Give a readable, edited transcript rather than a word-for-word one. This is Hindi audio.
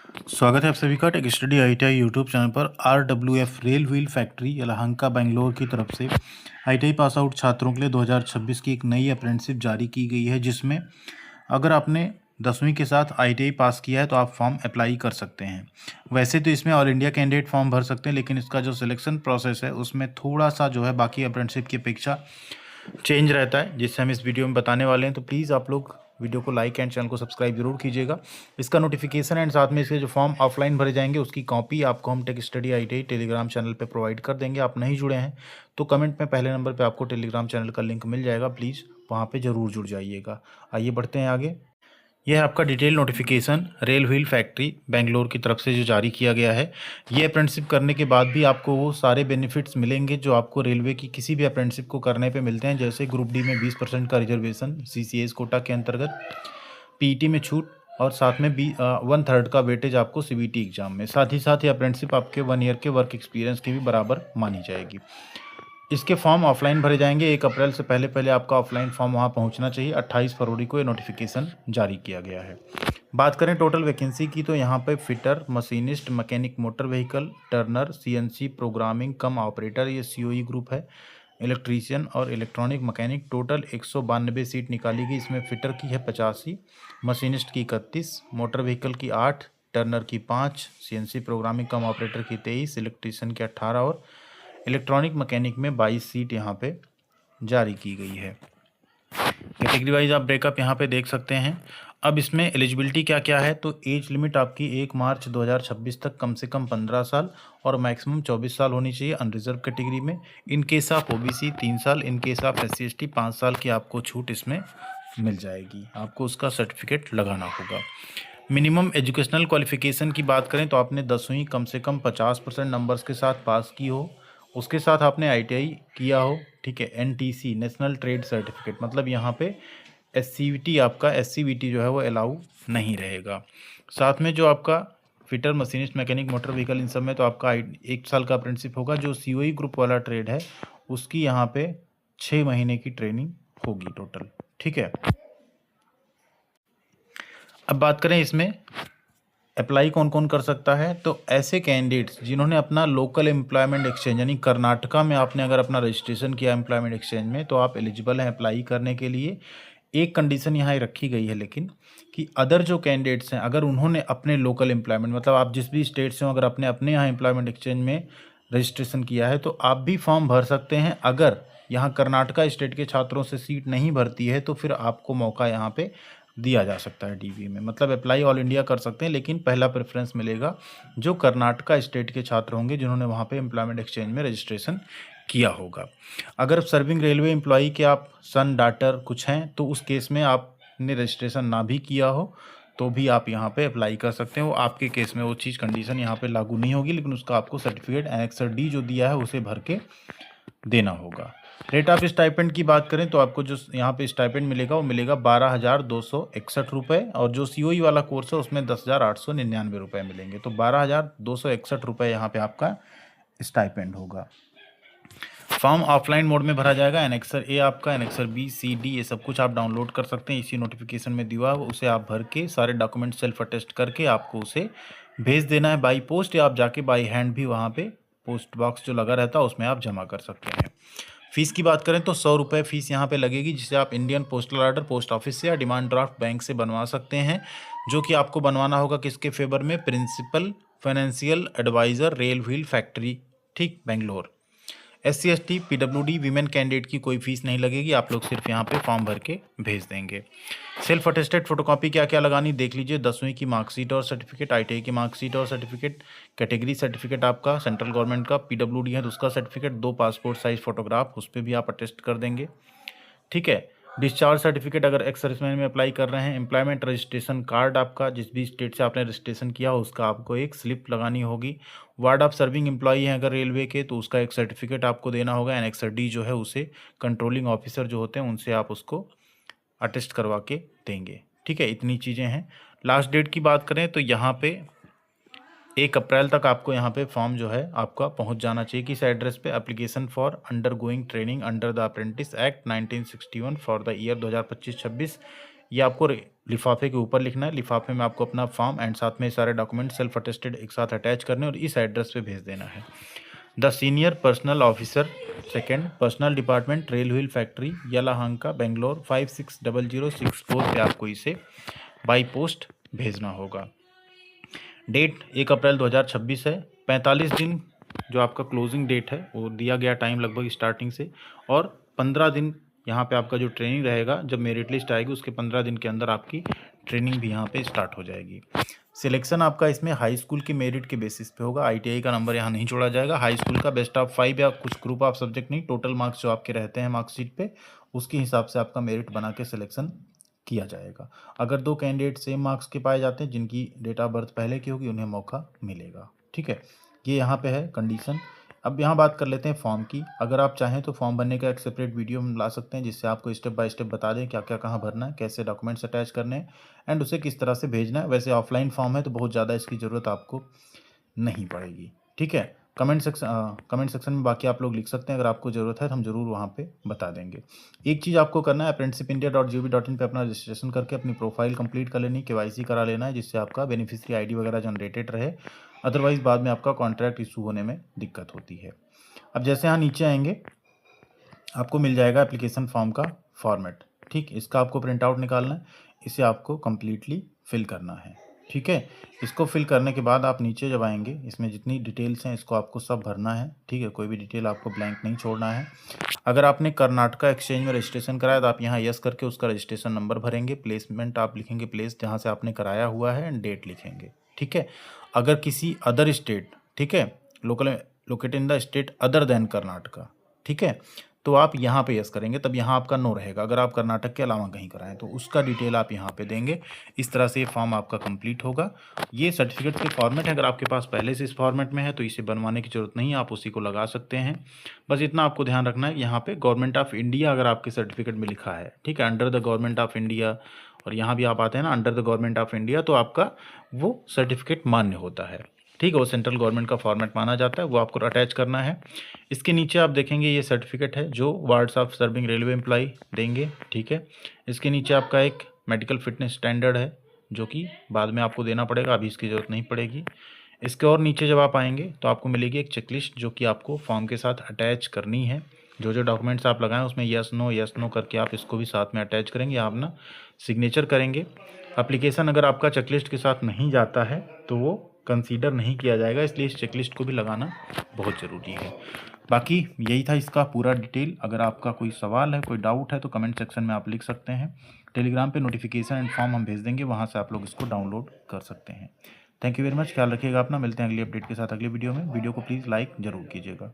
स्वागत है आप सभी का tech study ITI YouTube channel पर। RWF rail wheel factory Yelahanka Bangalore की तरफ से आईटीआई पास आउट छात्रों के लिए 2026 की एक नई अप्रेंटिसशिप जारी की गई है, जिसमें अगर आपने 10वीं के साथ आईटीआई पास किया है तो आप फॉर्म अप्लाई कर सकते हैं। वैसे तो इसमें ऑल इंडिया कैंडिडेट फॉर्म भर सकते हैं, लेकिन इसका जो सिलेक्शन प्रोसेस है उसमें थोड़ा सा जो है बाकी अप्रेंटिसशिप की अपेक्षा चेंज रहता है, जिससे हम इस वीडियो में बताने वाले हैं। तो प्लीज़ आप लोग वीडियो को लाइक एंड चैनल को सब्सक्राइब जरूर कीजिएगा। इसका नोटिफिकेशन एंड साथ में इसके जो फॉर्म ऑफलाइन भरे जाएंगे उसकी कॉपी आपको हम tech study ITI Telegram channel पे प्रोवाइड कर देंगे। आप नहीं जुड़े हैं तो कमेंट में पहले नंबर पे आपको टेलीग्राम चैनल का लिंक मिल जाएगा, प्लीज़ वहाँ पे ज़रूर जुड़ जाइएगा। आइए बढ़ते हैं आगे। यह है आपका detail notification rail wheel factory Bangalore की तरफ से जो जारी किया गया है। ये अप्रेंटिसशिप करने के बाद भी आपको वो सारे बेनिफिट्स मिलेंगे जो आपको रेलवे की किसी भी अप्रेंटिसशिप को करने पे मिलते हैं, जैसे ग्रुप डी में 20% का रिजर्वेशन सीसीएस कोटा के अंतर्गत, पीईटी में छूट और साथ में 1/3 का वेटेज आपको सीबीटी एग्जाम में। साथ ही साथ ये अप्रेंटिसशिप आपके 1 ईयर के वर्क एक्सपीरियंस की भी बराबर मानी जाएगी। इसके फॉर्म ऑफलाइन भरे जाएंगे। 1 अप्रैल से पहले पहले आपका ऑफलाइन फॉर्म वहाँ पहुँचना चाहिए। 28 फरवरी को ये नोटिफिकेशन जारी किया गया है। बात करें टोटल वैकेंसी की तो यहाँ पे fitter, machinist, mechanic motor vehicle, Turner, CNC programming कम ऑपरेटर, ये सीओई ग्रुप है, इलेक्ट्रीशियन और इलेक्ट्रॉनिक मैकेनिक, टोटल 192 सीट निकाली गई। इसमें फिटर की है 85, मशीनिस्ट की 31, मोटर व्हीकल की 8, टर्नर की 5, सीएनसी प्रोग्रामिंग कम ऑपरेटर की 23, इलेक्ट्रीशियन की 18 और इलेक्ट्रॉनिक मैकेनिक में 22 सीट यहाँ पे जारी की गई है। कैटेगरी वाइज आप ब्रेकअप यहाँ पे देख सकते हैं। अब इसमें एलिजिबिलिटी क्या क्या है, तो एज लिमिट आपकी 1 मार्च 2026 तक कम से कम 15 साल और मैक्सिमम 24 साल होनी चाहिए अनरिजर्व कैटेगरी में। इन केस ऑफ ओबीसी 3 साल, in case of SC ST 5 साल की आपको छूट इसमें मिल जाएगी। आपको उसका सर्टिफिकेट लगाना होगा। मिनिमम एजुकेशनल क्वालिफिकेशन की बात करें तो आपने 10वीं कम से कम 50% नंबर्स के साथ पास की हो, उसके साथ आपने आईटीआई किया हो, ठीक है। एनटीसी नेशनल ट्रेड सर्टिफिकेट, मतलब यहाँ पे एससीवीटी आपका एससीवीटी जो है वो अलाउ नहीं रहेगा। साथ में जो आपका fitter, machinist, mechanic, motor vehicle, इन सब में तो आपका 1 साल का अप्रेंटिसशिप होगा। जो सीओई ग्रुप वाला ट्रेड है उसकी यहाँ पे 6 महीने की ट्रेनिंग होगी टोटल, ठीक है। अब बात करें इसमें अप्लाई कौन कौन कर सकता है, तो ऐसे कैंडिडेट्स जिन्होंने अपना लोकल एम्प्लॉयमेंट एक्सचेंज यानी कर्नाटका में आपने अगर अपना रजिस्ट्रेशन किया एम्प्लॉयमेंट एक्सचेंज में तो आप एलिजिबल हैं अप्लाई करने के लिए। एक कंडीशन यहाँ रखी गई है लेकिन, कि अदर जो कैंडिडेट्स हैं अगर उन्होंने अपने लोकल एम्प्लॉयमेंट, मतलब आप जिस भी स्टेट से हो, अगर अपने अपने यहाँ एम्प्लॉयमेंट एक्सचेंज में रजिस्ट्रेशन किया है तो आप भी फॉर्म भर सकते हैं। अगर यहाँ कर्नाटका स्टेट के छात्रों से सीट नहीं भरती है तो फिर आपको मौका यहाँ पे दिया जा सकता है डीवी में, मतलब अप्लाई ऑल इंडिया कर सकते हैं, लेकिन पहला प्रेफरेंस मिलेगा जो कर्नाटका स्टेट के छात्र होंगे जिन्होंने वहाँ पे एम्प्लॉयमेंट एक्सचेंज में रजिस्ट्रेशन किया होगा। अगर सर्विंग रेलवे एम्प्लॉई के आप सन डाटर कुछ हैं तो उस केस में आपने रजिस्ट्रेशन ना भी किया हो तो भी आप यहाँ पे अप्लाई कर सकते हैं। वो आपके केस में वो चीज़ कंडीशन यहाँ पे लागू नहीं होगी, लेकिन उसका आपको सर्टिफिकेट एनेक्सर डी जो दिया है उसे भर के देना होगा। रेट ऑफ स्टाइपेंड की बात करें तो आपको जो यहाँ पे स्टाइपेंड मिलेगा वो मिलेगा 12,261 रुपये, और जो सीओई वाला कोर्स है उसमें 10,899 रुपये मिलेंगे। तो 12,261 रुपये यहाँ पे आपका स्टाइपेंड होगा। फॉर्म ऑफलाइन मोड में भरा जाएगा। एनेक्सर ए आपका, एनेक्सर बी, सी, डी, ये सब कुछ आप डाउनलोड कर सकते हैं। इसी नोटिफिकेशन में दिया हुआ उसे आप भर के सारे डॉक्यूमेंट सेल्फ अटेस्ट करके आपको उसे भेज देना है बाई पोस्ट, या आप जाके बाई हैंड भी वहाँ पे पोस्ट बॉक्स जो लगा रहता है उसमें आप जमा कर सकते हैं। फीस की बात करें तो 100 रुपये फीस यहाँ पे लगेगी, जिसे आप Indian postal order post office से या डिमांड ड्राफ्ट बैंक से बनवा सकते हैं, जो कि आपको बनवाना होगा किसके फेवर में, principal financial adviser rail wheel factory, ठीक, Bangalore. SC ST PWD women candidate की कोई फीस नहीं लगेगी, आप लोग सिर्फ यहाँ पे फॉर्म भर के भेज देंगे। सेल्फ अटेस्टेड फोटोकॉपी क्या क्या लगानी देख लीजिए। 10वीं की मार्कशीट और सर्टिफिकेट, ITI की मार्कशीट और सर्टिफिकेट, कैटेगरी सर्टिफिकेट आपका सेंट्रल गवर्नमेंट का, PWD है तो उसका सर्टिफिकेट, 2 पासपोर्ट साइज फोटोग्राफ उस पर भी आप अटेस्ट कर देंगे, ठीक है। डिस्चार्ज सर्टिफिकेट अगर एक्स सर्विसमैन में अप्लाई कर रहे हैं। एम्प्लॉयमेंट रजिस्ट्रेशन कार्ड आपका, जिस भी स्टेट से आपने रजिस्ट्रेशन किया हो उसका आपको एक स्लिप लगानी होगी। वार्ड ऑफ सर्विंग एम्प्लॉई हैं अगर रेलवे के तो उसका एक सर्टिफिकेट आपको देना होगा। एनेक्सर डी जो है उसे कंट्रोलिंग ऑफिसर जो होते हैं उनसे आप उसको अटेस्ट करवा के देंगे, ठीक है। इतनी चीज़ें हैं। लास्ट डेट की बात करें तो यहाँ पे 1 अप्रैल तक आपको यहाँ पे फॉर्म जो है आपका पहुँच जाना चाहिए। किस एड्रेस पे, application for under going training under the apprentice act 1961 for the year 2025-26, ये आपको लिफाफे के ऊपर लिखना है। लिफाफे में आपको अपना फॉर्म एंड साथ में सारे डॉक्यूमेंट सेल्फ अटेस्टेड एक साथ अटैच करने और इस एड्रेस पे भेज देना है। The senior personal officer, second, personal department, rail wheel factory, Yelahanka, Bangalore 560064 पे आपको इसे बाई पोस्ट भेजना होगा। डेट 1 अप्रैल 2026 है। 45 दिन जो आपका क्लोजिंग डेट है वो दिया गया टाइम लगभग स्टार्टिंग से, और 15 दिन यहाँ पे आपका जो ट्रेनिंग रहेगा, जब मेरिट लिस्ट आएगी उसके 15 दिन के अंदर आपकी ट्रेनिंग भी यहाँ पे स्टार्ट हो जाएगी। सिलेक्शन आपका इसमें हाई स्कूल की मेरिट के बेसिस पे होगा। आईटीआई का नंबर यहाँ नहीं जोड़ा जाएगा। हाई स्कूल का बेस्ट ऑफ 5 या कुछ ग्रुप ऑफ सब्जेक्ट नहीं, टोटल मार्क्स जो आपके रहते हैं मार्कशीट पे, उसके हिसाब से आपका मेरिट बना के सिलेक्शन किया जाएगा। अगर 2 कैंडिडेट सेम मार्क्स के पाए जाते हैं जिनकी डेट ऑफ बर्थ पहले की होगी, उन्हें मौका मिलेगा। ठीक है, ये यहाँ पे है कंडीशन। अब यहाँ बात कर लेते हैं फॉर्म की। अगर आप चाहें तो फॉर्म भरने का एक सेपरेट वीडियो हम ला सकते हैं, जिससे आपको स्टेप बाय स्टेप बता दें क्या क्या कहाँ भरना है, कैसे डॉक्यूमेंट्स अटैच करने हैं एंड उसे किस तरह से भेजना है। वैसे ऑफलाइन फॉर्म है तो बहुत ज़्यादा इसकी ज़रूरत आपको नहीं पड़ेगी। ठीक है, कमेंट सेक्शन में बाकी आप लोग लिख सकते हैं, अगर आपको ज़रूरत है तो हम ज़रूर वहाँ पे बता देंगे। एक चीज़ आपको करना है, apprenticeindia.gov.in पे अपना रजिस्ट्रेशन करके अपनी प्रोफाइल कंप्लीट कर लेनी, केवाईसी करा लेना है, जिससे आपका बेनिफिशियरी आईडी वगैरह जनरेटेड रहे। अदरवाइज़ बाद में आपका कॉन्ट्रैक्ट इशू होने में दिक्कत होती है। अब जैसे यहाँ नीचे आएंगे आपको मिल जाएगा एप्लीकेशन फॉर्म का फॉर्मेट। ठीक, इसका आपको प्रिंट आउट निकालना है, इसे आपको कम्प्लीटली फिल करना है। ठीक है, इसको फिल करने के बाद आप नीचे जब आएंगे, इसमें जितनी डिटेल्स हैं इसको आपको सब भरना है। ठीक है, कोई भी डिटेल आपको ब्लैंक नहीं छोड़ना है। अगर आपने कर्नाटका एक्सचेंज में रजिस्ट्रेशन कराया तो आप यहाँ यस करके उसका रजिस्ट्रेशन नंबर भरेंगे। प्लेसमेंट आप लिखेंगे, प्लेस जहाँ से आपने कराया हुआ है, एंड डेट लिखेंगे। ठीक है, अगर किसी अदर स्टेट, ठीक है, located in the state other than Karnataka, ठीक है, तो आप यहाँ पे यस करेंगे, तब यहाँ आपका नो रहेगा। अगर आप कर्नाटक के अलावा कहीं कराएं तो उसका डिटेल आप यहाँ पे देंगे। इस तरह से ये फॉर्म आपका कंप्लीट होगा। ये सर्टिफिकेट के फॉर्मेट है, अगर आपके पास पहले से इस फॉर्मेट में है तो इसे बनवाने की जरूरत नहीं है, आप उसी को लगा सकते हैं। बस इतना आपको ध्यान रखना है, यहाँ पे गवर्नमेंट ऑफ इंडिया अगर आपके सर्टिफिकेट में लिखा है, ठीक है, under the government of India, और यहाँ भी आप आते हैं ना under the government of India, तो आपका वो सर्टिफिकेट मान्य होता है। ठीक है, वो सेंट्रल गवर्नमेंट का फॉर्मेट माना जाता है, वो आपको अटैच करना है। इसके नीचे आप देखेंगे ये सर्टिफिकेट है जो wards of serving railway employ देंगे। ठीक है, इसके नीचे आपका एक मेडिकल फिटनेस स्टैंडर्ड है जो कि बाद में आपको देना पड़ेगा, अभी इसकी ज़रूरत नहीं पड़ेगी। इसके और नीचे जब आप आएंगे तो आपको मिलेगी एक चेकलिस्ट जो कि आपको फॉर्म के साथ अटैच करनी है। जो जो डॉक्यूमेंट्स आप लगाएं उसमें यस नो करके आप इसको भी साथ में अटैच करेंगे, आप अपना सिग्नेचर करेंगे। एप्लीकेशन अगर आपका चेकलिस्ट के साथ नहीं जाता है तो वो कंसीडर नहीं किया जाएगा, इसलिए इस चेकलिस्ट को भी लगाना बहुत ज़रूरी है। बाकी यही था इसका पूरा डिटेल। अगर आपका कोई सवाल है, कोई डाउट है तो कमेंट सेक्शन में आप लिख सकते हैं। टेलीग्राम पे नोटिफिकेशन एंड फॉर्म हम भेज देंगे, वहाँ से आप लोग इसको डाउनलोड कर सकते हैं। थैंक यू वेरी मच, ख्याल रखिएगा अपना। मिलते हैं अगली अपडेट के साथ अगली वीडियो में। वीडियो को प्लीज़ लाइक ज़रूर कीजिएगा।